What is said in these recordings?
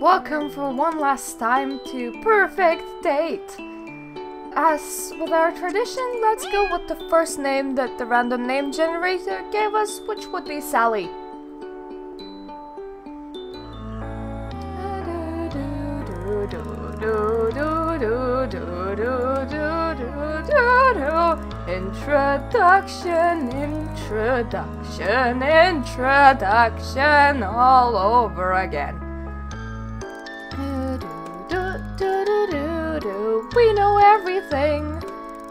Welcome for one last time to Purrfect Date. As with our tradition, let's go with the first name that the random name generator gave us, which would be Sally. Introduction all over again.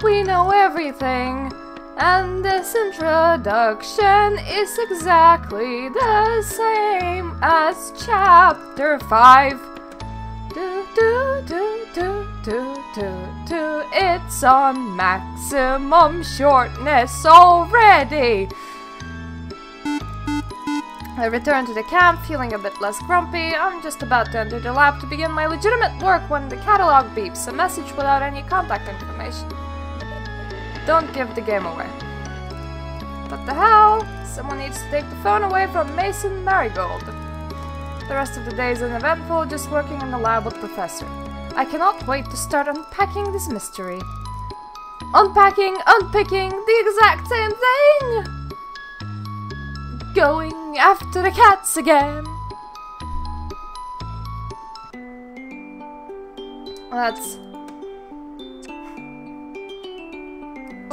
We know everything, and this introduction is exactly the same as Chapter 5. It's on maximum shortness already. I return to the camp, feeling a bit less grumpy. I'm just about to enter the lab to begin my legitimate work when the catalog beeps, a message without any contact information. Don't give the game away. What the hell? Someone needs to take the phone away from Mason Marigold. The rest of the day is uneventful, just working in the lab with Professor. I cannot wait to start unpacking this mystery. Unpacking, unpicking, the exact same thing! Going after the cats again. That's...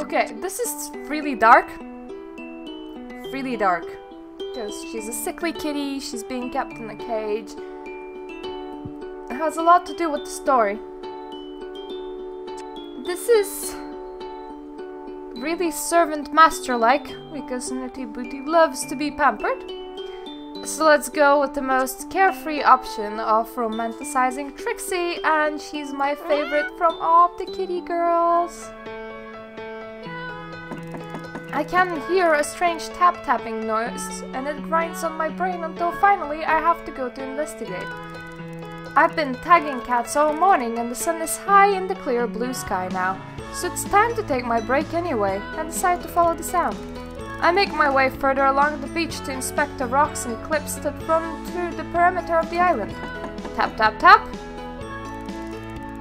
Okay, this is really dark. Really dark. Because she's a sickly kitty, she's being kept in a cage. It has a lot to do with the story. This is really servant master-like, because Nutty Booty loves to be pampered. So let's go with the most carefree option of romanticizing Trixie, and she's my favorite from all of the kitty girls. I can hear a strange tap-tapping noise, and it grinds on my brain until finally I have to go to investigate. I've been tagging cats all morning, and the sun is high in the clear blue sky now, so it's time to take my break anyway, and decide to follow the sound. I make my way further along the beach to inspect the rocks and cliffs that run through the perimeter of the island. Tap, tap, tap.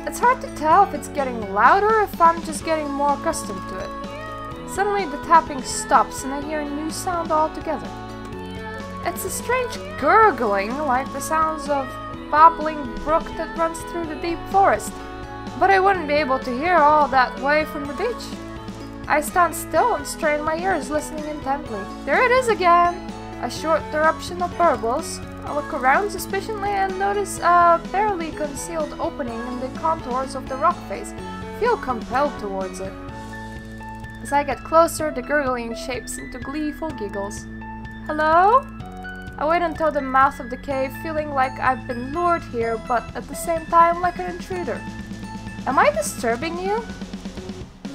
It's hard to tell if it's getting louder or if I'm just getting more accustomed to it. Suddenly the tapping stops and I hear a new sound altogether. It's a strange gurgling, like the sounds of a babbling brook that runs through the deep forest. But I wouldn't be able to hear all that way from the beach. I stand still and strain my ears, listening intently. There it is again! A short eruption of burbles. I look around suspiciously and notice a barely concealed opening in the contours of the rock face. Feel compelled towards it. As I get closer, the gurgling shapes into gleeful giggles. Hello? I wait until the mouth of the cave, feeling like I've been lured here, but at the same time like an intruder. Am I disturbing you?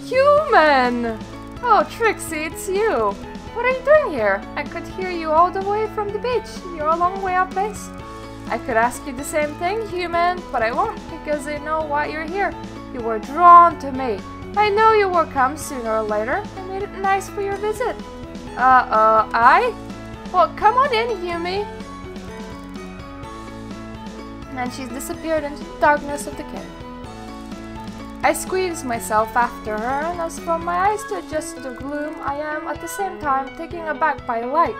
Human! Oh, Trixie, it's you! What are you doing here? I could hear you all the way from the beach. You're a long way off base. I could ask you the same thing, human, but I won't, because I know why you're here. You were drawn to me. I know you will come sooner or later. I made it nice for your visit. I? Well, come on in, Humi. And she's disappeared into the darkness of the cave. I squeeze myself after her, and as for my eyes to adjust to the gloom, I am at the same time taken aback by light.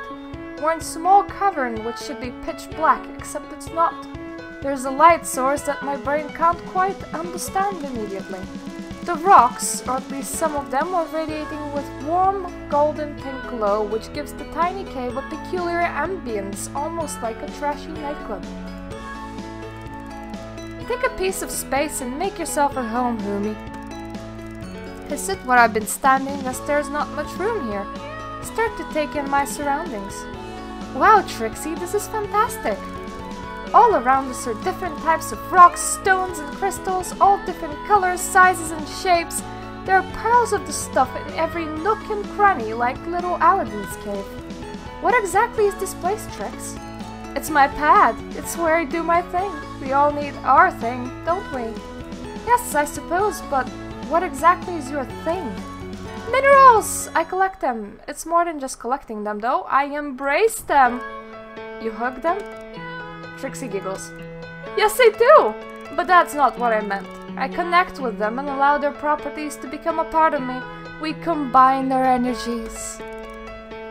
We're in a small cavern which should be pitch black, except it's not. There's a light source that my brain can't quite understand immediately. The rocks, or at least some of them, are radiating with warm golden pink glow, which gives the tiny cave a peculiar ambience, almost like a trashy nightclub. Take a piece of space and make yourself at home, Humi. I sit where I've been standing, as there's not much room here. Start to take in my surroundings. Wow, Trixie, this is fantastic! All around us are different types of rocks, stones, and crystals, all different colors, sizes, and shapes. There are piles of the stuff in every nook and cranny, like little Aladdin's cave. What exactly is this place, Trix? It's my pad. It's where I do my thing. We all need our thing, don't we? Yes, I suppose, but what exactly is your thing? Minerals! I collect them. It's more than just collecting them, though. I embrace them. You hug them? Trixie giggles. Yes, I do! But that's not what I meant. I connect with them and allow their properties to become a part of me. We combine their energies.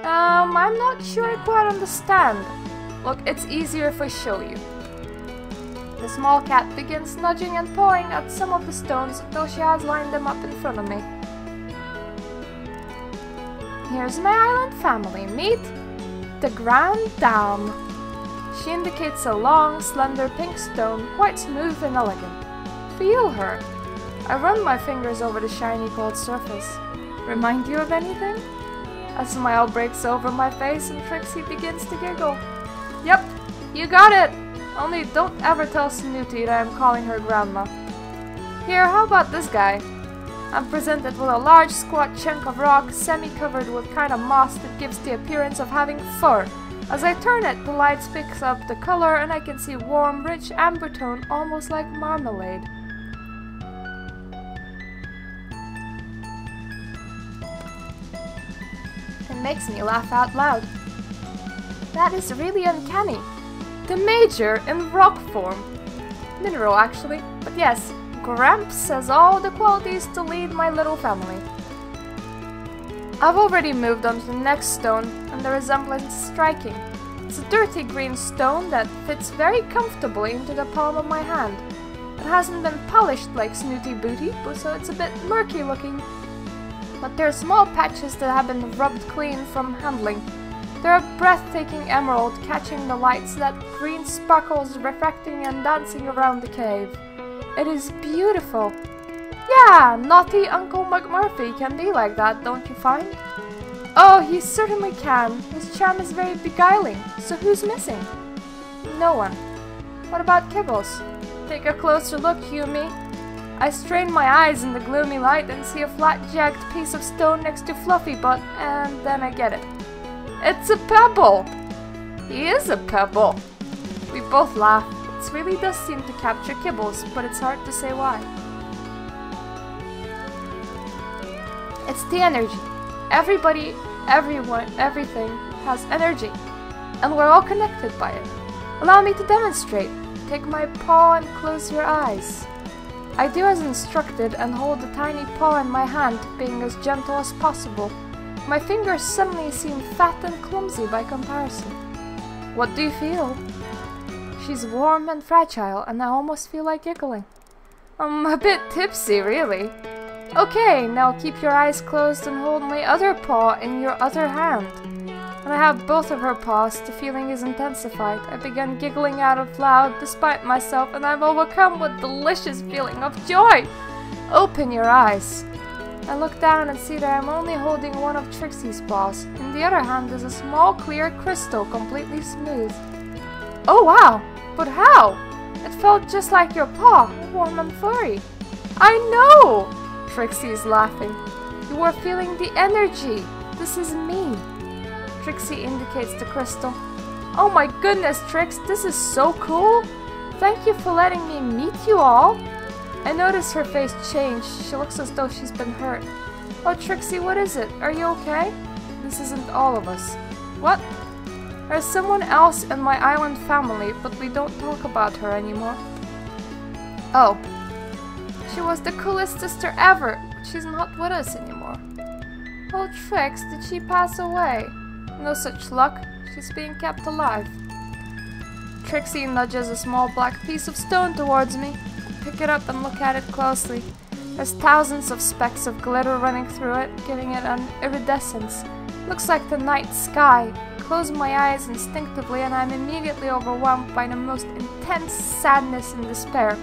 I'm not sure I quite understand. Look, it's easier if I show you. The small cat begins nudging and pawing at some of the stones until she has lined them up in front of me. Here's my island family. Meet the Grande Dame. She indicates a long, slender pink stone, quite smooth and elegant. Feel her. I run my fingers over the shiny gold surface. Remind you of anything? A smile breaks over my face and Trixie begins to giggle. Yep, you got it! Only don't ever tell Snooty that I'm calling her grandma. Here, how about this guy? I'm presented with a large squat chunk of rock, semi-covered with kind of moss that gives the appearance of having fur. As I turn it, the light picks up the color and I can see warm, rich amber tone, almost like marmalade. It makes me laugh out loud. That is really uncanny. The Major in rock form. Mineral, actually. But yes, Gramps has all the qualities to lead my little family. I've already moved on to the next stone, and the resemblance is striking. It's a dirty green stone that fits very comfortably into the palm of my hand. It hasn't been polished like Snooty Booty, so it's a bit murky looking. But there are small patches that have been rubbed clean from handling. They're a breathtaking emerald, catching the lights that green sparkles refracting and dancing around the cave. It is beautiful. Yeah, naughty Uncle McMurphy can be like that, don't you find? Oh, he certainly can. His charm is very beguiling. So who's missing? No one. What about Kibbles? Take a closer look, Humi. I strain my eyes in the gloomy light and see a flat, jagged piece of stone next to Fluffy Butt, and then I get it. It's a pebble! He is a pebble! We both laugh. It really does seem to capture Kibbles, but it's hard to say why. It's the energy. Everybody, everyone, everything has energy. And we're all connected by it. Allow me to demonstrate. Take my paw and close your eyes. I do as instructed and hold the tiny paw in my hand, being as gentle as possible. My fingers suddenly seem fat and clumsy by comparison. What do you feel? She's warm and fragile, and I almost feel like giggling. I'm a bit tipsy, really. Okay, now keep your eyes closed and hold my other paw in your other hand. When I have both of her paws, the feeling is intensified. I begin giggling out loud despite myself, and I'm overcome with delicious feeling of joy. Open your eyes. I look down and see that I'm only holding one of Trixie's paws. In the other hand is a small clear crystal, completely smooth. Oh wow! But how? It felt just like your paw, warm and furry. I know! Trixie is laughing. You were feeling the energy. This is me. Trixie indicates the crystal. Oh my goodness, Trix, this is so cool! Thank you for letting me meet you all! I notice her face change. She looks as though she's been hurt. Oh, Trixie, what is it? Are you okay? This isn't all of us. What? There's someone else in my island family, but we don't talk about her anymore. Oh. She was the coolest sister ever. She's not with us anymore. Oh, Trix, did she pass away? No such luck. She's being kept alive. Trixie nudges a small black piece of stone towards me. Pick it up and look at it closely. There's thousands of specks of glitter running through it, giving it an iridescence. Looks like the night sky. Close my eyes instinctively and I'm immediately overwhelmed by the most intense sadness and despair.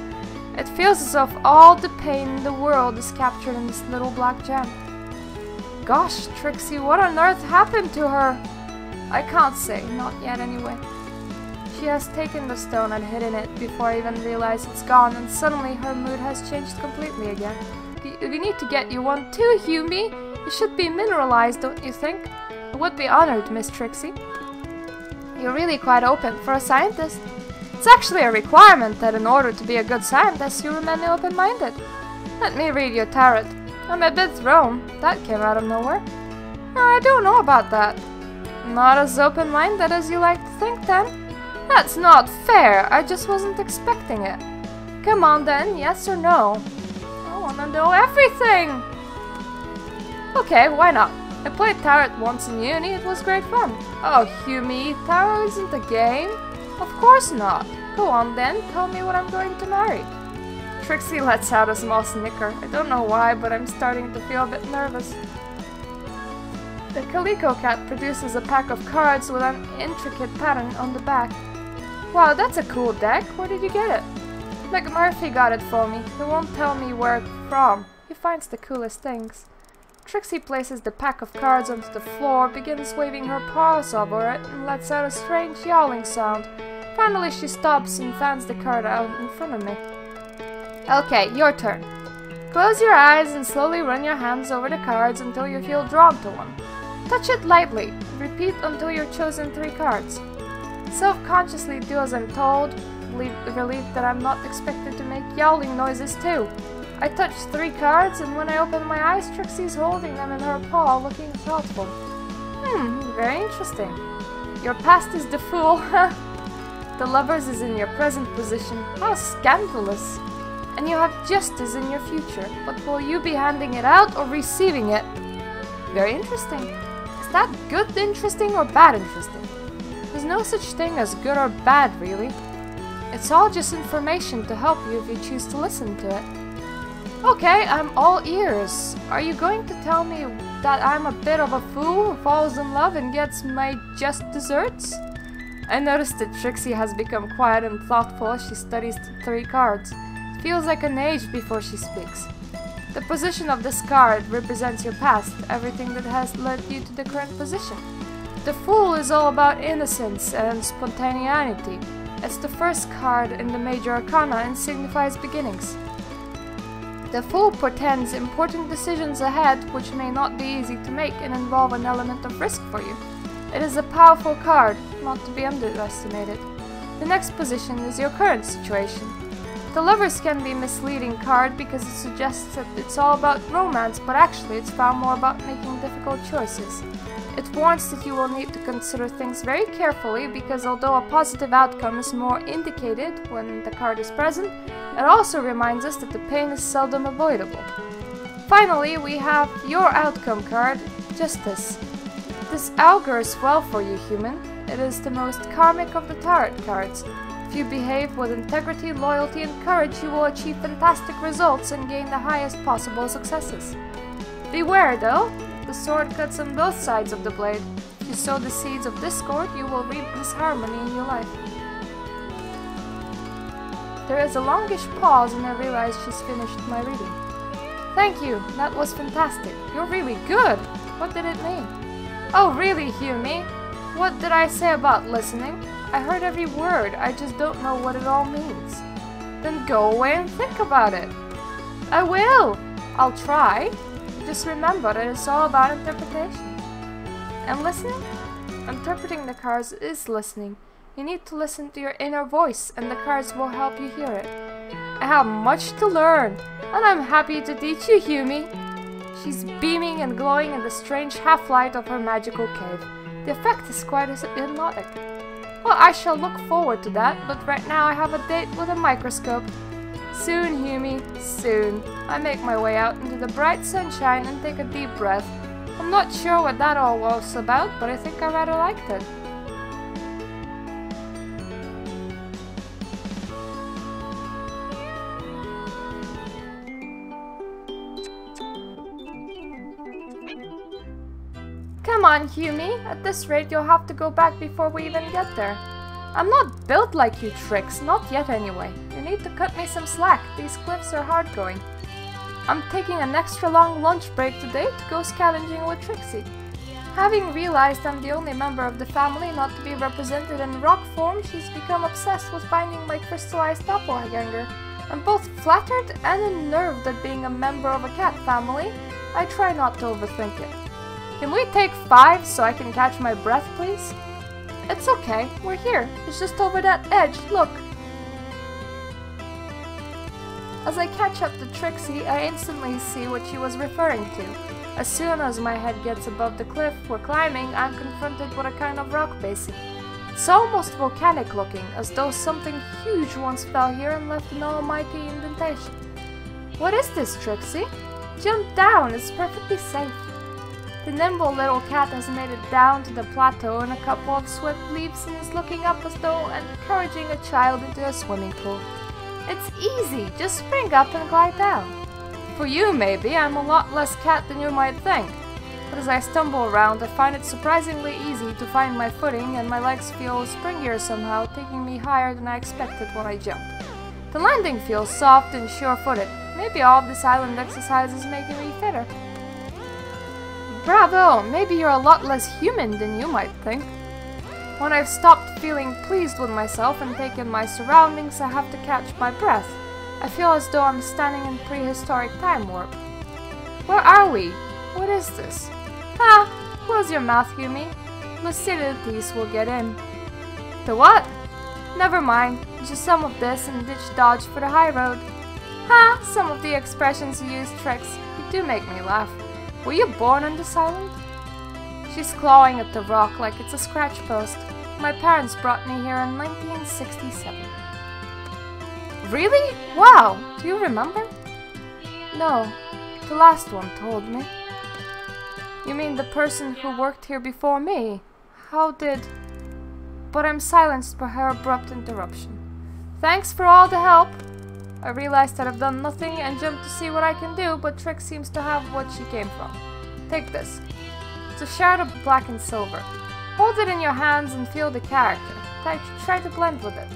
It feels as if all the pain in the world is captured in this little black gem. Gosh, Trixie, what on earth happened to her? I can't say, not yet anyway. She has taken the stone and hidden it before I even realize it's gone, and suddenly her mood has changed completely again. We need to get you one too, Humi. You should be mineralized, don't you think? I would be honored, Miss Trixie. You're really quite open for a scientist. It's actually a requirement that in order to be a good scientist, you remain open-minded. Let me read your tarot. I'm a bit thrown. That came out of nowhere. I don't know about that. Not as open-minded as you like to think, then. That's not fair. I just wasn't expecting it. Come on then, yes or no? I wanna know everything! Okay, why not? I played Tarot once in uni, it was great fun. Oh, Humi, Tarot isn't a game? Of course not. Go on then, tell me what I'm going to marry. Trixie lets out a small snicker. I don't know why, but I'm starting to feel a bit nervous. The Calico Cat produces a pack of cards with an intricate pattern on the back. Wow, that's a cool deck. Where did you get it? McMurphy got it for me. He won't tell me where it's from. He finds the coolest things. Trixie places the pack of cards onto the floor, begins waving her paws over it, and lets out a strange yowling sound. Finally she stops and fans the card out in front of me. Okay, your turn. Close your eyes and slowly run your hands over the cards until you feel drawn to one. Touch it lightly. Repeat until you've chosen 3 cards. Self-consciously do as I'm told, relieved that I'm not expected to make yowling noises too. I touch 3 cards, and when I open my eyes, Trixie's holding them in her paw, looking thoughtful. Very interesting. Your past is the Fool, The Lovers is in your present position. How scandalous. And you have Justice in your future, but will you be handing it out or receiving it? Very interesting. Is that good interesting or bad interesting? There's no such thing as good or bad, really. It's all just information to help you if you choose to listen to it. Okay, I'm all ears. Are you going to tell me that I'm a bit of a fool who falls in love and gets my just desserts? I noticed that Trixie has become quiet and thoughtful as she studies the 3 cards. It feels like an age before she speaks. The position of this card represents your past, everything that has led you to the current position. The Fool is all about innocence and spontaneity. It's the first card in the Major Arcana and signifies beginnings. The Fool portends important decisions ahead which may not be easy to make and involve an element of risk for you. It is a powerful card, not to be underestimated. The next position is your current situation. The Lovers can be a misleading card because it suggests that it's all about romance, but actually it's far more about making difficult choices. It warns that you will need to consider things very carefully because although a positive outcome is more indicated when the card is present, it also reminds us that the pain is seldom avoidable. Finally, we have your outcome card, Justice. This augurs well for you, human. It is the most karmic of the tarot cards. If you behave with integrity, loyalty, and courage, you will achieve fantastic results and gain the highest possible successes. Beware, though. The sword cuts on both sides of the blade. If you sow the seeds of discord, you will reap disharmony in your life. There is a longish pause and I realize she's finished my reading. Thank you, that was fantastic. You're really good. What did it mean? Oh really, Humi? What did I say about listening? I heard every word, I just don't know what it all means. Then go away and think about it. I will! I'll try. Just remember that it's all about interpretation. And listening? Interpreting the cards is listening. You need to listen to your inner voice and the cards will help you hear it. I have much to learn, and I'm happy to teach you, Humi. She's beaming and glowing in the strange half-light of her magical cave. The effect is quite hypnotic. Well, I shall look forward to that, but right now I have a date with a microscope. Soon, Humi, soon. I make my way out into the bright sunshine and take a deep breath. I'm not sure what that all was about, but I think I rather liked it. Come on, Humi. At this rate, you'll have to go back before we even get there. I'm not built like you, Trix. Not yet, anyway. You need to cut me some slack. These cliffs are hard going. I'm taking an extra long lunch break today to go scavenging with Trixie. Having realized I'm the only member of the family not to be represented in rock form, she's become obsessed with finding my crystallized doppelganger. I'm both flattered and unnerved at being a member of a cat family. I try not to overthink it. Can we take 5 so I can catch my breath, please? It's okay, we're here. It's just over that edge, look. As I catch up to Trixie, I instantly see what she was referring to. As soon as my head gets above the cliff we're climbing, I'm confronted with a kind of rock basin. It's almost volcanic looking, as though something huge once fell here and left an almighty indentation. What is this, Trixie? Jump down, it's perfectly safe. The nimble little cat has made it down to the plateau in a couple of swift leaps and is looking up as though encouraging a child into a swimming pool. It's easy, just spring up and glide down. For you, maybe, I'm a lot less cat than you might think. But as I stumble around, I find it surprisingly easy to find my footing, and my legs feel springier somehow, taking me higher than I expected when I jumped. The landing feels soft and sure-footed. Maybe all of this island exercise is making me fitter. Bravo! Maybe you're a lot less human than you might think. When I've stopped feeling pleased with myself and taken my surroundings, I have to catch my breath. I feel as though I'm standing in prehistoric time warp. Where are we? What is this? Ha! Close your mouth, Yumi. Lucidities will get in. The what? Never mind. Just some of this and ditch dodge for the high road. Ha! Some of the expressions you use, Trix. You do make me laugh. Were you born on this island? She's clawing at the rock like it's a scratch post. My parents brought me here in 1967. Really? Wow! Do you remember? No. The last one told me. You mean the person who worked here before me? How did... But I'm silenced by her abrupt interruption. Thanks for all the help. I realized that I've done nothing and jumped to see what I can do, but Trix seems to have what she came from. Take this. It's a shard of black and silver. Hold it in your hands and feel the character. Try to blend with it.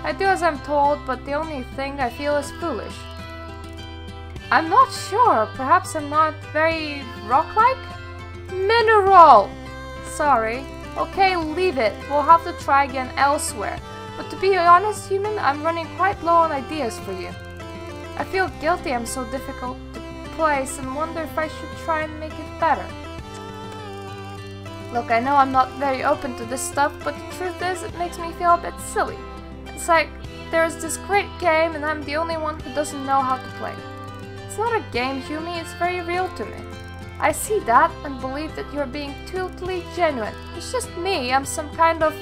I do as I'm told, but the only thing I feel is foolish. I'm not sure. Perhaps I'm not very rock-like? Mineral! Sorry. Okay, leave it. We'll have to try again elsewhere. But to be honest, human, I'm running quite low on ideas for you. I feel guilty I'm so difficult to place and wonder if I should try and make it better. Look, I know I'm not very open to this stuff, but the truth is, it makes me feel a bit silly. It's like, there's this great game and I'm the only one who doesn't know how to play. It's not a game, Yumi, it's very real to me. I see that and believe that you're being totally genuine. It's just me, I'm some kind of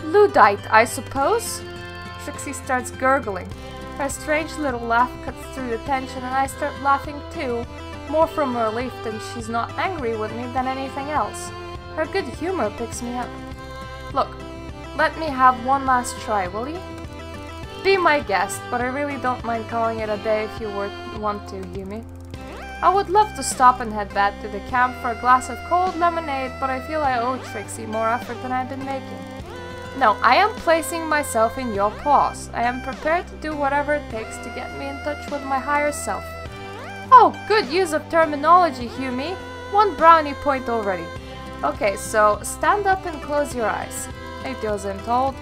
Luddite, I suppose? Trixie starts gurgling. Her strange little laugh cuts through the tension and I start laughing too, more from relief that she's not angry with me than anything else. Her good humor picks me up. Look, let me have one last try, will you? Be my guest, but I really don't mind calling it a day if you want to, Yumi. I would love to stop and head back to the camp for a glass of cold lemonade, but I feel I owe Trixie more effort than I've been making. No, I am placing myself in your paws. I am prepared to do whatever it takes to get me in touch with my higher self. Oh, good use of terminology, Yumi. 1 brownie point already. Okay, so stand up and close your eyes. I do as I'm told.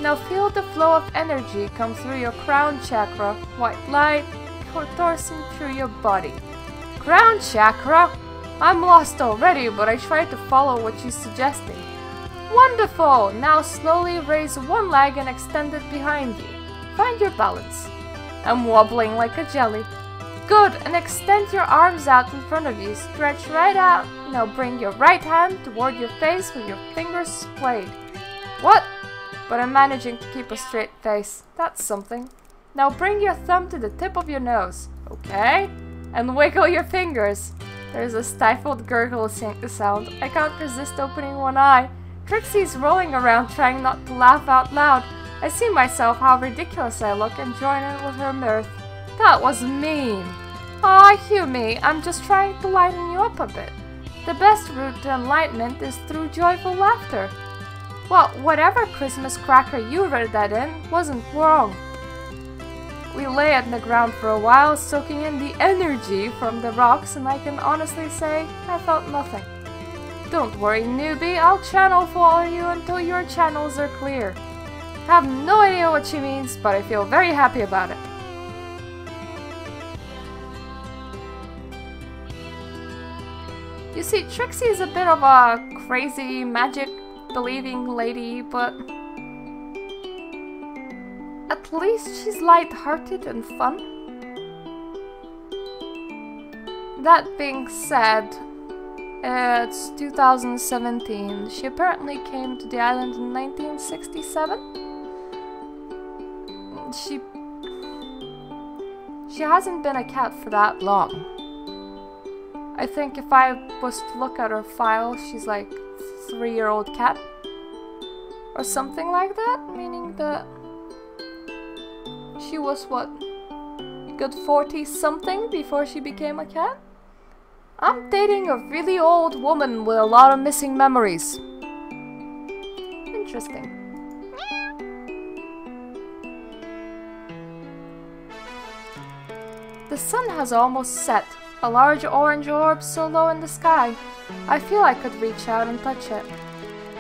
Now feel the flow of energy come through your crown chakra, white light coursing through your body. Crown chakra? I'm lost already, but I tried to follow what she's suggesting. Wonderful! Now slowly raise one leg and extend it behind you. Find your balance. I'm wobbling like a jelly. Good, and extend your arms out in front of you. Stretch right out. Now bring your right hand toward your face with your fingers splayed. What? But I'm managing to keep a straight face. That's something. Now bring your thumb to the tip of your nose. Okay? And wiggle your fingers. There's a stifled gurgle sound. I can't resist opening one eye. Trixie's rolling around trying not to laugh out loud. I see myself how ridiculous I look and join in with her mirth. That was mean. Aw, Yumi, I'm just trying to lighten you up a bit. The best route to enlightenment is through joyful laughter. Well, whatever Christmas cracker you read that in wasn't wrong. We lay on the ground for a while, soaking in the energy from the rocks, and I can honestly say I felt nothing. Don't worry, newbie, I'll channel for you until your channels are clear. I have no idea what she means, but I feel very happy about it. You see, Trixie is a bit of a crazy, magic-believing lady, but at least she's light-hearted and fun. That being said, It's 2017. She apparently came to the island in 1967. She hasn't been a cat for that long. I think if I was to look at her file, she's like 3-year-old cat. Or something like that, meaning that she was, what, good 40-something before she became a cat? I'm dating a really old woman with a lot of missing memories. Interesting. The sun has almost set, a large orange orb so low in the sky. I feel I could reach out and touch it.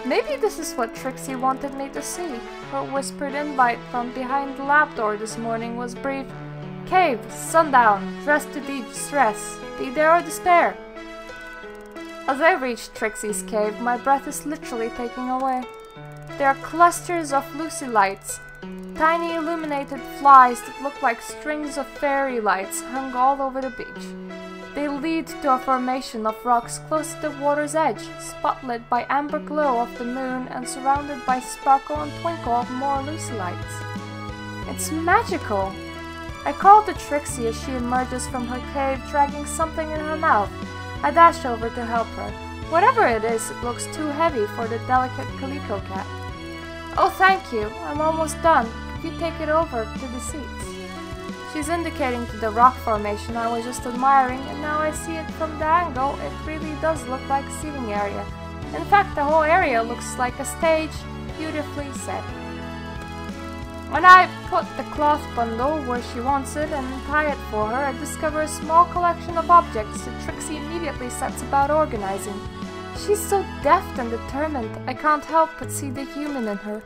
Maybe this is what Trixie wanted me to see. Her whispered invite from behind the lab door this morning was brief. Cave, sundown, dress to de-stress, be there or despair. As I reach Trixie's cave, my breath is literally taking away. There are clusters of Lucy lights, tiny illuminated flies that look like strings of fairy lights hung all over the beach. They lead to a formation of rocks close to the water's edge, spotlit by amber glow of the moon and surrounded by sparkle and twinkle of more Lucy lights. It's magical! I call to Trixie as she emerges from her cave, dragging something in her mouth. I dash over to help her. Whatever it is, it looks too heavy for the delicate calico cat. Oh, thank you. I'm almost done. Could you take it over to the seats? She's indicating to the rock formation I was just admiring, and now I see it from the angle. It really does look like a seating area. In fact, the whole area looks like a stage, beautifully set. When I put the cloth bundle where she wants it and tie it for her, I discover a small collection of objects that Trixie immediately sets about organizing. She's so deft and determined, I can't help but see the human in her.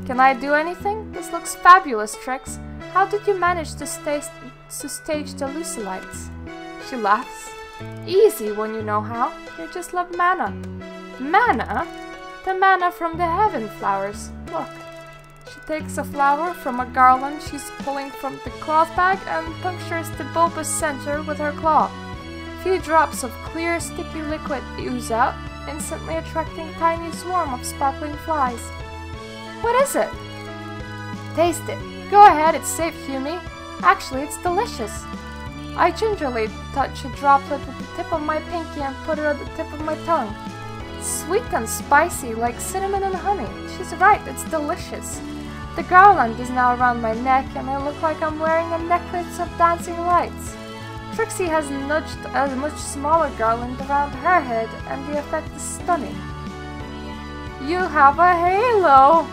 Can I do anything? This looks fabulous, Trix. How did you manage to stage the Lucy lights? She laughs. Easy when you know how. You just love mana. Mana? The mana from the heaven flowers. Look. She takes a flower from a garland she's pulling from the cloth bag and punctures the bulbous center with her claw. A few drops of clear, sticky liquid ooze out, instantly attracting a tiny swarm of sparkling flies. What is it? Taste it. Go ahead, it's safe, Humi. Actually, it's delicious. I gingerly touch a droplet with the tip of my pinky and put it at the tip of my tongue. It's sweet and spicy, like cinnamon and honey. She's right, it's delicious. The garland is now around my neck, and I look like I'm wearing a necklace of dancing lights. Trixie has nudged a much smaller garland around her head, and the effect is stunning. You have a halo!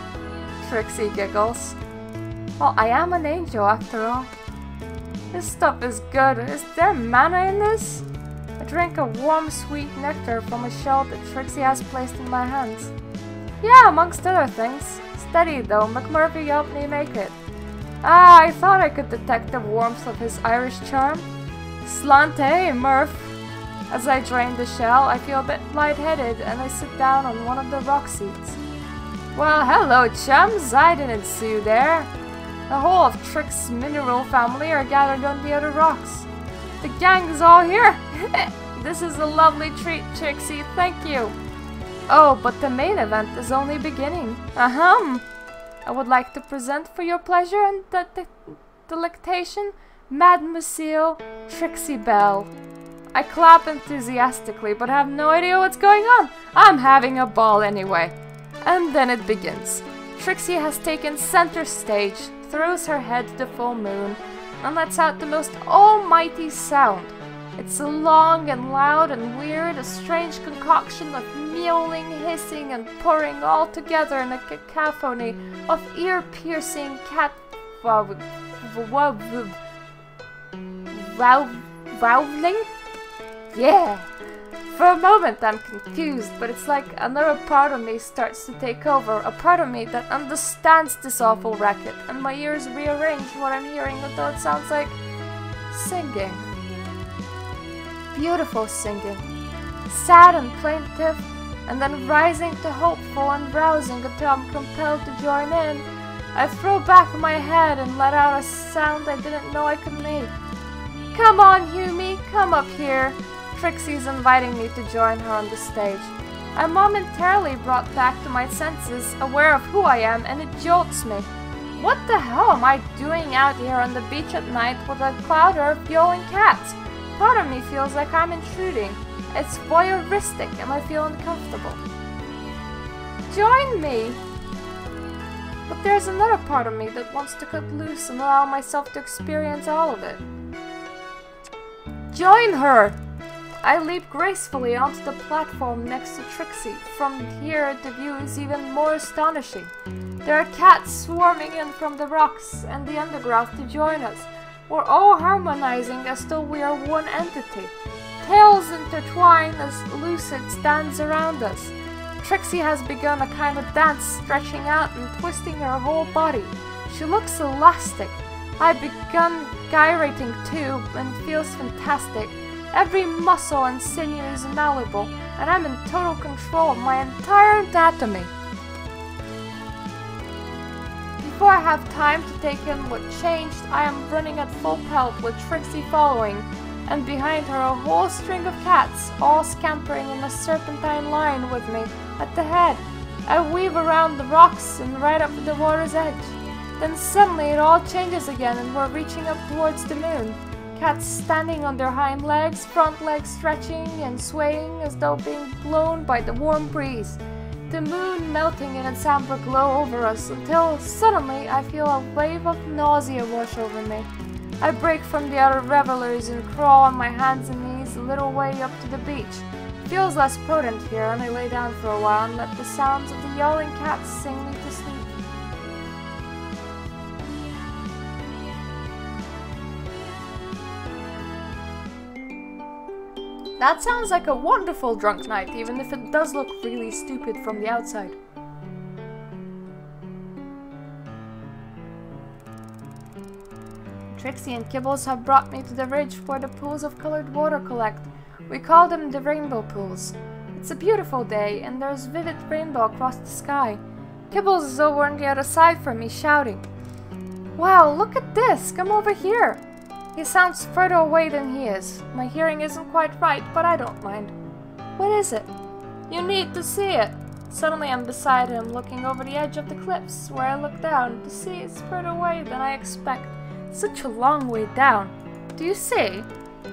Trixie giggles. Well, I am an angel after all. This stuff is good. Is there mana in this? I drink a warm, sweet nectar from a shell that Trixie has placed in my hands. Yeah, amongst other things. Steady though, McMurphy helped me make it. Ah, I thought I could detect the warmth of his Irish charm. Slante, Murph. As I drain the shell, I feel a bit lightheaded and I sit down on one of the rock seats. Well, hello chums, I didn't see you there. The whole of Trix's mineral family are gathered on the other rocks. The gang is all here. This is a lovely treat, Trixie, thank you. Oh, but the main event is only beginning. Ahem. I would like to present for your pleasure and delectation, Mademoiselle Trixie Belle. I clap enthusiastically, but have no idea what's going on. I'm having a ball anyway. And then it begins. Trixie has taken center stage, throws her head to the full moon, and lets out the most almighty sound. It's a long and loud and weird, a strange concoction of meowing, hissing, and purring all together in a cacophony of ear-piercing cat wowling? Yeah! For a moment I'm confused, but it's like another part of me starts to take over, a part of me that understands this awful racket, and my ears rearrange what I'm hearing until it sounds like singing. Beautiful singing. Sad and plaintive, and then rising to hopeful and rousing until I'm compelled to join in. I throw back my head and let out a sound I didn't know I could make. Come on, Humi, come up here. Trixie's inviting me to join her on the stage. I'm momentarily brought back to my senses, aware of who I am, and it jolts me. What the hell am I doing out here on the beach at night with a cloud of yowling cats? Part of me feels like I'm intruding. It's voyeuristic and I feel uncomfortable. Join me! But there's another part of me that wants to cut loose and allow myself to experience all of it. Join her! I leap gracefully onto the platform next to Trixie. From here, the view is even more astonishing. There are cats swarming in from the rocks and the undergrowth to join us. We're all harmonizing as though we are one entity. Tails intertwine as Lucid stands around us. Trixie has begun a kind of dance, stretching out and twisting her whole body. She looks elastic. I've begun gyrating too, and it feels fantastic. Every muscle and sinew is malleable, and I'm in total control of my entire anatomy. Before I have time to take in what changed, I am running at full pelt with Trixie following, and behind her a whole string of cats, all scampering in a serpentine line with me at the head. I weave around the rocks and right up to the water's edge. Then suddenly it all changes again and we're reaching up towards the moon. Cats standing on their hind legs, front legs stretching and swaying as though being blown by the warm breeze. The moon melting in its amber glow over us until suddenly I feel a wave of nausea wash over me. I break from the other revelers and crawl on my hands and knees a little way up to the beach. It feels less potent here and I lay down for a while and let the sounds of the yowling cats sing me to sleep. That sounds like a wonderful drunk night, even if it does look really stupid from the outside. Trixie and Kibbles have brought me to the ridge where the pools of colored water collect. We call them the rainbow pools. It's a beautiful day, and there's vivid rainbow across the sky. Kibbles is over on the other side from me, shouting, "Wow, look at this! Come over here!" He sounds further away than he is. My hearing isn't quite right, but I don't mind. What is it? You need to see it. Suddenly I'm beside him, looking over the edge of the cliffs, where I look down. The sea is further away than I expect. Such a long way down. Do you see?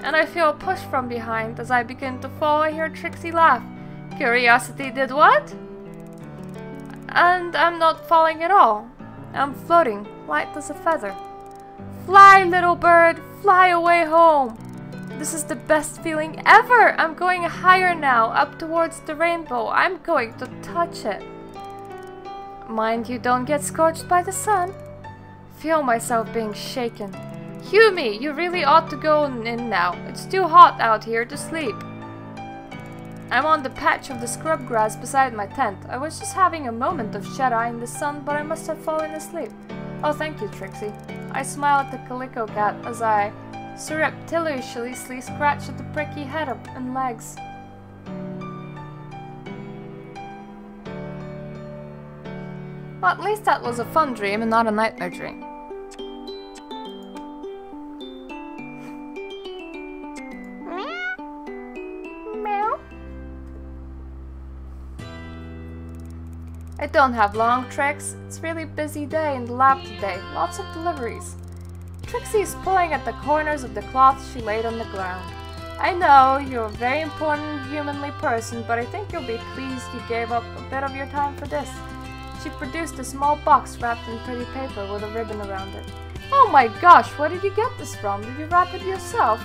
And I feel a push from behind. As I begin to fall, I hear Trixie laugh. Curiosity did what? And I'm not falling at all. I'm floating, light as a feather. Fly, little bird, fly away home. This is the best feeling ever. I'm going higher now, up towards the rainbow. I'm going to touch it. Mind you don't get scorched by the sun. Feel myself being shaken. Humi, you really ought to go in now. It's too hot out here to sleep. I'm on the patch of the scrub grass beside my tent. I was just having a moment of shut-eye in the sun, but I must have fallen asleep. Oh, thank you, Trixie. I smile at the calico cat as I surreptitiously scratch at the pricky head and legs. Well, at least that was a fun dream and not a nightmare dream. Meow. I don't have long, Trix. It's a really busy day in the lab today. Lots of deliveries. Trixie is pulling at the corners of the cloth she laid on the ground. I know, you're a very important humanly person, but I think you'll be pleased you gave up a bit of your time for this. She produced a small box wrapped in pretty paper with a ribbon around it. Oh my gosh, where did you get this from? Did you wrap it yourself?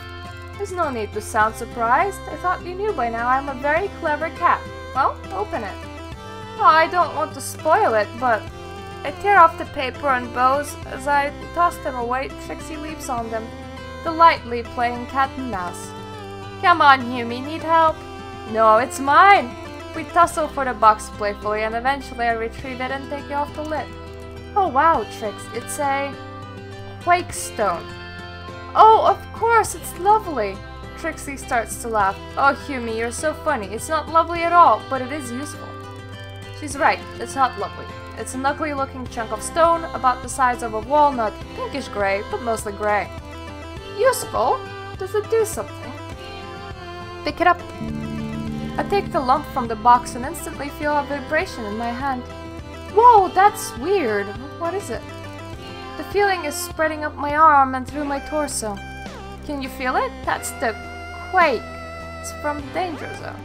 There's no need to sound surprised. I thought you knew by now I'm a very clever cat. Well, open it. Oh, I don't want to spoil it, but... I tear off the paper and bows. As I toss them away, Trixie leaps on them, delightedly playing cat and mouse. Come on, Humi, need help? No, it's mine! We tussle for the box playfully, and eventually I retrieve it and take it off the lid. Oh wow, Trix, it's a... quake stone. Oh, of course, it's lovely! Trixie starts to laugh. Oh, Humi, you're so funny. It's not lovely at all, but it is useful. She's right, it's not lovely. It's an ugly looking chunk of stone, about the size of a walnut, pinkish grey, but mostly grey. Useful? Does it do something? Pick it up. I take the lump from the box and instantly feel a vibration in my hand. Whoa, that's weird. What is it? The feeling is spreading up my arm and through my torso. Can you feel it? That's the quake. It's from the danger zone.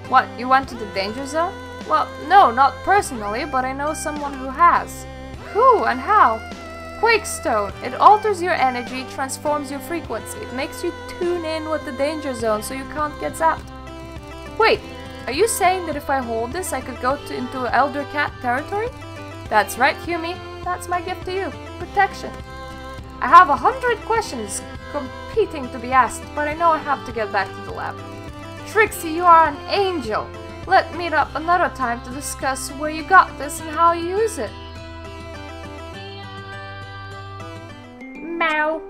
What, you went to the danger zone? Well, no, not personally, but I know someone who has. Who and how? Quake Stone. It alters your energy, transforms your frequency. It makes you tune in with the danger zone so you can't get zapped. Wait, are you saying that if I hold this I could go into Elder Cat territory? That's right, Humi. That's my gift to you. Protection. I have 100 questions competing to be asked, but I know I have to get back to the lab. Trixie, you are an angel. Let's meet up another time to discuss where you got this and how you use it. Meow.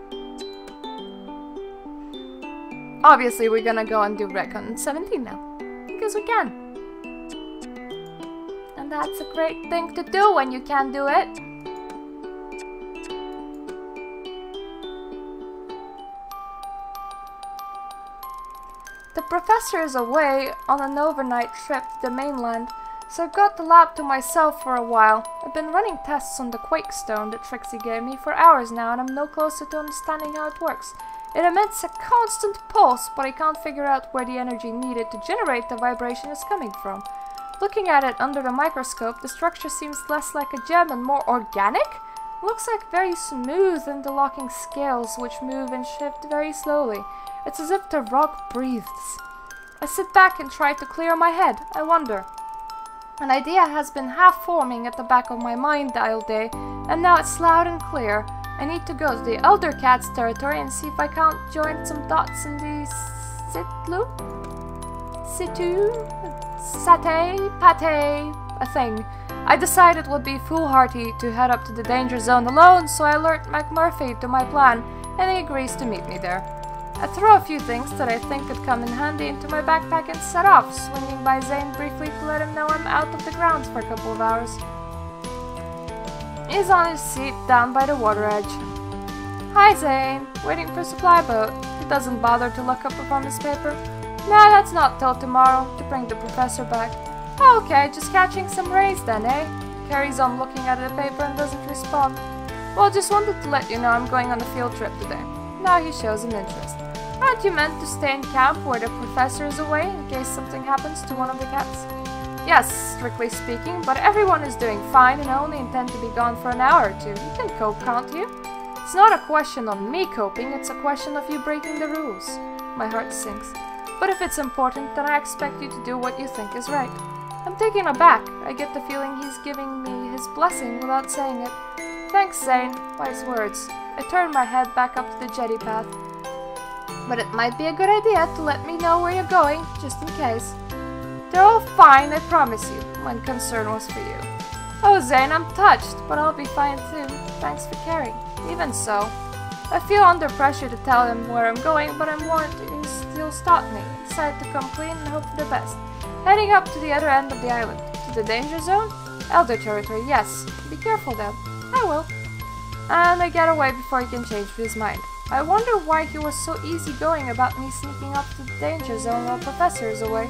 Obviously, we're gonna go and do Recon 17 now. Because we can. And that's a great thing to do when you can do it. The professor is away on an overnight trip to the mainland, so I've got the lab to myself for a while. I've been running tests on the Quake Stone that Trixie gave me for hours now, and I'm no closer to understanding how it works. It emits a constant pulse, but I can't figure out where the energy needed to generate the vibration is coming from. Looking at it under the microscope, the structure seems less like a gem and more organic. It looks like very smooth interlocking scales which move and shift very slowly. It's as if the rock breathes. I sit back and try to clear my head. I wonder. An idea has been half forming at the back of my mind all day, and now it's loud and clear. I need to go to the Elder Cat's territory and see if I can't join some dots in the a thing. I decided it would be foolhardy to head up to the danger zone alone, so I alert McMurphy to my plan, and he agrees to meet me there. I throw a few things that I think could come in handy into my backpack and set off, swinging by Zane briefly to let him know I'm out of the grounds for a couple of hours. He's on his seat down by the water edge. Hi Zane, waiting for supply boat. He doesn't bother to look up from his paper. Nah, that's not till tomorrow, to bring the professor back. Oh, okay, just catching some rays then, eh? Carries on looking at the paper and doesn't respond. Well, just wanted to let you know I'm going on a field trip today. Now he shows an interest. Aren't you meant to stay in camp where the professor is away in case something happens to one of the cats? Yes, strictly speaking, but everyone is doing fine and I only intend to be gone for an hour or two. You can cope, can't you? It's not a question of me coping, it's a question of you breaking the rules. My heart sinks. But if it's important, then I expect you to do what you think is right. I'm taken aback. I get the feeling he's giving me his blessing without saying it. Thanks, Zane. Wise words. I turn my head back up to the jetty path. But it might be a good idea to let me know where you're going, just in case. They're all fine, I promise you. My concern was for you. Oh, Zane, I'm touched, but I'll be fine soon. Thanks for caring. Even so, I feel under pressure to tell him where I'm going, but I'm warned he'll stop me. Decide to come clean and hope for the best. Heading up to the other end of the island. To the danger zone? Elder territory, yes. Be careful then. I will. And I get away before he can change his mind. I wonder why he was so easygoing about me sneaking up to the danger zone while Professor is away.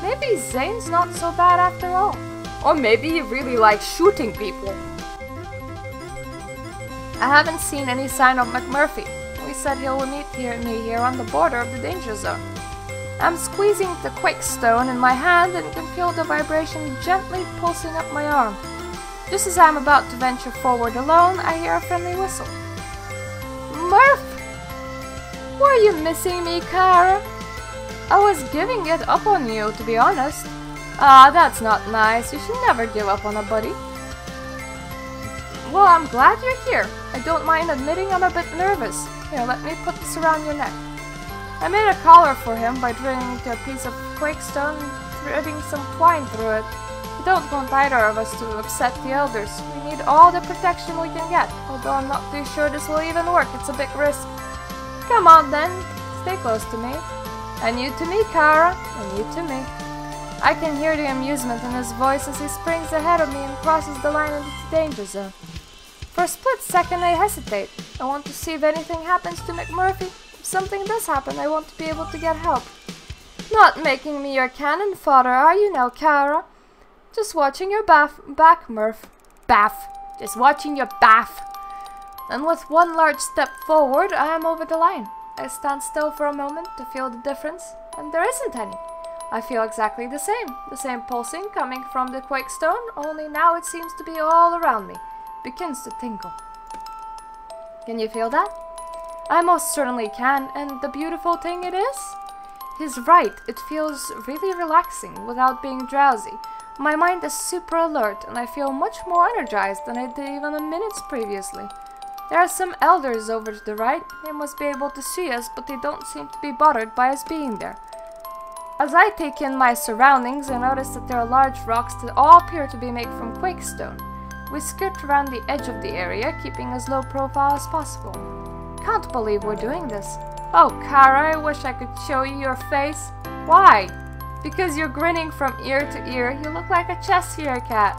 Maybe Zane's not so bad after all. Or maybe he really likes shooting people. I haven't seen any sign of McMurphy. We said he'll meet me here on the border of the danger zone. I'm squeezing the Quake Stone in my hand and can feel the vibration gently pulsing up my arm. Just as I'm about to venture forward alone, I hear a friendly whistle. Murph! Were you missing me, Kara? I was giving it up on you, to be honest. Ah, that's not nice. You should never give up on a buddy. Well, I'm glad you're here. I don't mind admitting I'm a bit nervous. Here, let me put this around your neck. I made a collar for him by drilling into a piece of Quake Stone and threading some twine through it. We don't want either of us to upset the elders. We need all the protection we can get, although I'm not too sure this will even work. It's a big risk. Come on then, stay close to me. And you to me, Kara, and you to me. I can hear the amusement in his voice as he springs ahead of me and crosses the line into the danger zone. For a split second I hesitate. I want to see if anything happens to McMurphy. If something does happen, I want to be able to get help. Not making me your cannon fodder, are you now, Kara? Just watching your back, Murph. Bath. Just watching your bath. And with one large step forward, I am over the line. I stand still for a moment to feel the difference, and there isn't any. I feel exactly the same pulsing coming from the quake stone, only now it seems to be all around me. Begins to tingle. Can you feel that? I most certainly can, and the beautiful thing it is? He's right, it feels really relaxing without being drowsy. My mind is super alert, and I feel much more energized than I did even a minute previously. There are some elders over to the right. They must be able to see us, but they don't seem to be bothered by us being there. As I take in my surroundings, I notice that there are large rocks that all appear to be made from quake stone. We skirt around the edge of the area, keeping as low profile as possible. Can't believe we're doing this. Oh, Kara, I wish I could show you your face. Why? Because you're grinning from ear to ear. You look like a chest hair cat.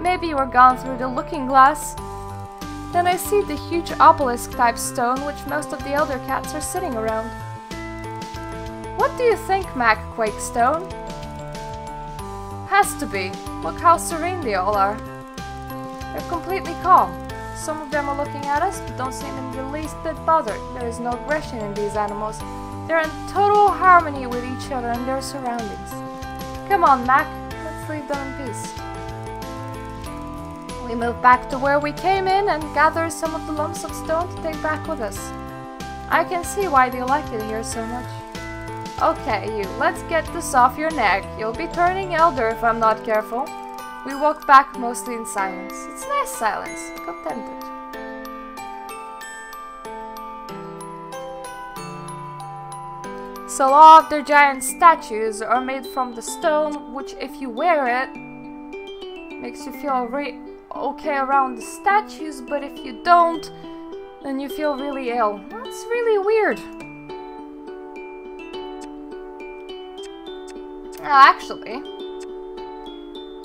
Maybe you were gone through the looking glass. Then I see the huge obelisk-type stone which most of the elder cats are sitting around. What do you think, Mac Quakestone? Has to be. Look how serene they all are. They're completely calm. Some of them are looking at us, but don't seem in the least bit bothered. There is no aggression in these animals. They're in total harmony with each other and their surroundings. Come on, Mac. Let's leave them in peace. We move back to where we came in and gather some of the lumps of stone to take back with us. I can see why they like it here so much. Okay, you, let's get this off your neck. You'll be turning elder if I'm not careful. We walk back mostly in silence. It's nice silence. Contented. So all of their giant statues are made from the stone, which if you wear it, makes you feel okay around the statues, but if you don't, then you feel really ill. That's really weird. Actually,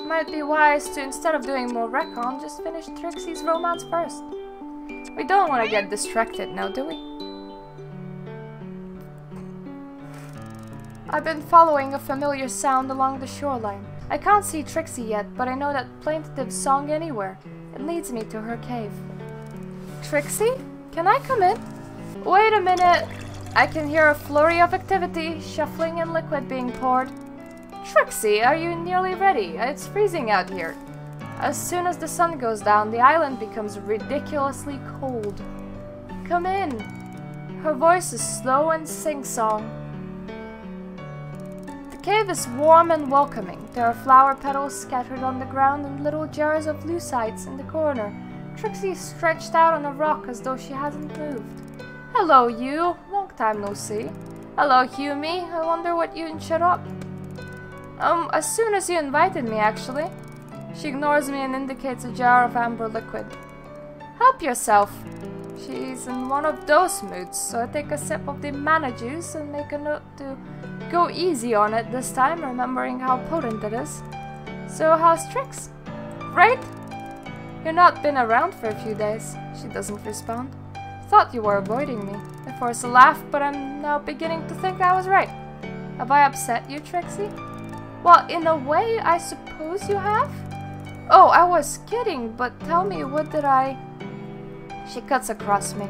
might be wise to, instead of doing more recon, just finish Trixie's romance first. We don't want to get distracted now, do we? I've been following a familiar sound along the shoreline. I can't see Trixie yet, but I know that plaintive song anywhere. It leads me to her cave. Trixie? Can I come in? Wait a minute! I can hear a flurry of activity, shuffling and liquid being poured. Trixie, are you nearly ready? It's freezing out here. As soon as the sun goes down, the island becomes ridiculously cold. Come in. Her voice is slow and sing-song. The cave is warm and welcoming. There are flower petals scattered on the ground and little jars of lucite in the corner. Trixie is stretched out on a rock as though she hasn't moved. Hello, you. Long time no see. Hello, Humi. I wonder what you shut up. As soon as you invited me, actually. She ignores me and indicates a jar of amber liquid. Help yourself. She's in one of those moods, so I take a sip of the mana juice and make a note to go easy on it this time, remembering how potent it is. So how's Trix? Great? You've not been around for a few days. She doesn't respond. Thought you were avoiding me. I force a laugh, but I'm now beginning to think I was right. Have I upset you, Trixie? Well, in a way, I suppose you have? Oh, I was kidding, but tell me, what did I... She cuts across me.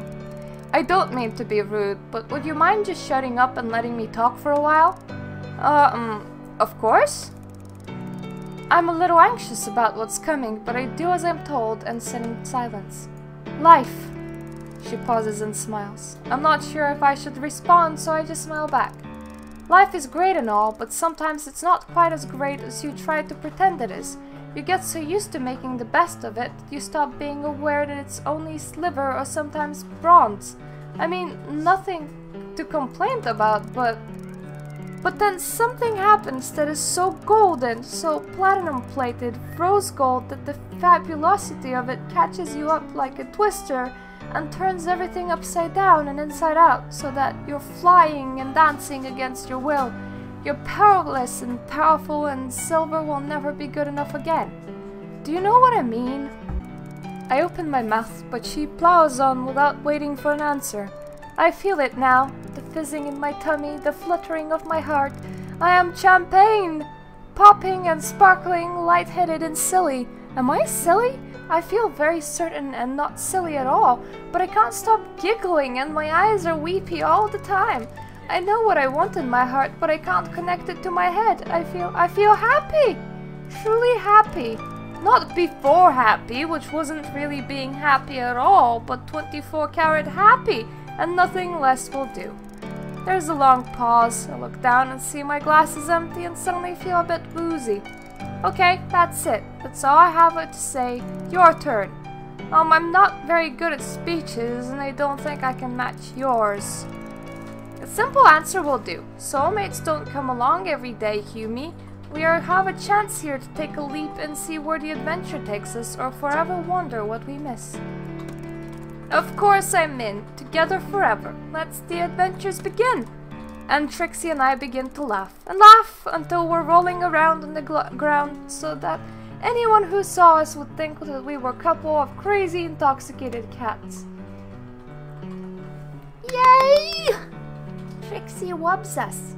I don't mean to be rude, but would you mind just shutting up and letting me talk for a while? Of course? I'm a little anxious about what's coming, but I do as I'm told and sit in silence. Life. She pauses and smiles. I'm not sure if I should respond, so I just smile back. Life is great and all, but sometimes it's not quite as great as you try to pretend it is. You get so used to making the best of it that you stop being aware that it's only sliver or sometimes bronze. I mean, nothing to complain about, but then something happens that is so golden, so platinum-plated, rose gold, that the fabulosity of it catches you up like a twister and turns everything upside down and inside out, so that you're flying and dancing against your will. You're powerless and powerful, and silver will never be good enough again. Do you know what I mean? I open my mouth, but she plows on without waiting for an answer. I feel it now, the fizzing in my tummy, the fluttering of my heart. I am champagne! Popping and sparkling, light-headed and silly. Am I silly? I feel very certain and not silly at all, but I can't stop giggling and my eyes are weepy all the time. I know what I want in my heart, but I can't connect it to my head. I feel happy! Truly happy. Not before happy, which wasn't really being happy at all, but 24-karat happy, and nothing less will do. There's a long pause. I look down and see my glass is empty and suddenly feel a bit woozy. Okay, that's it. That's all I have to say. Your turn. I'm not very good at speeches, and I don't think I can match yours. A simple answer will do. Soulmates don't come along every day, Humi. We have a chance here to take a leap and see where the adventure takes us, or forever wonder what we miss. Of course I'm in. Together forever. Let's the adventures begin. And Trixie and I begin to laugh. And laugh until we're rolling around on the ground so that anyone who saw us would think that we were a couple of crazy intoxicated cats. Yay! Trixie wubs us.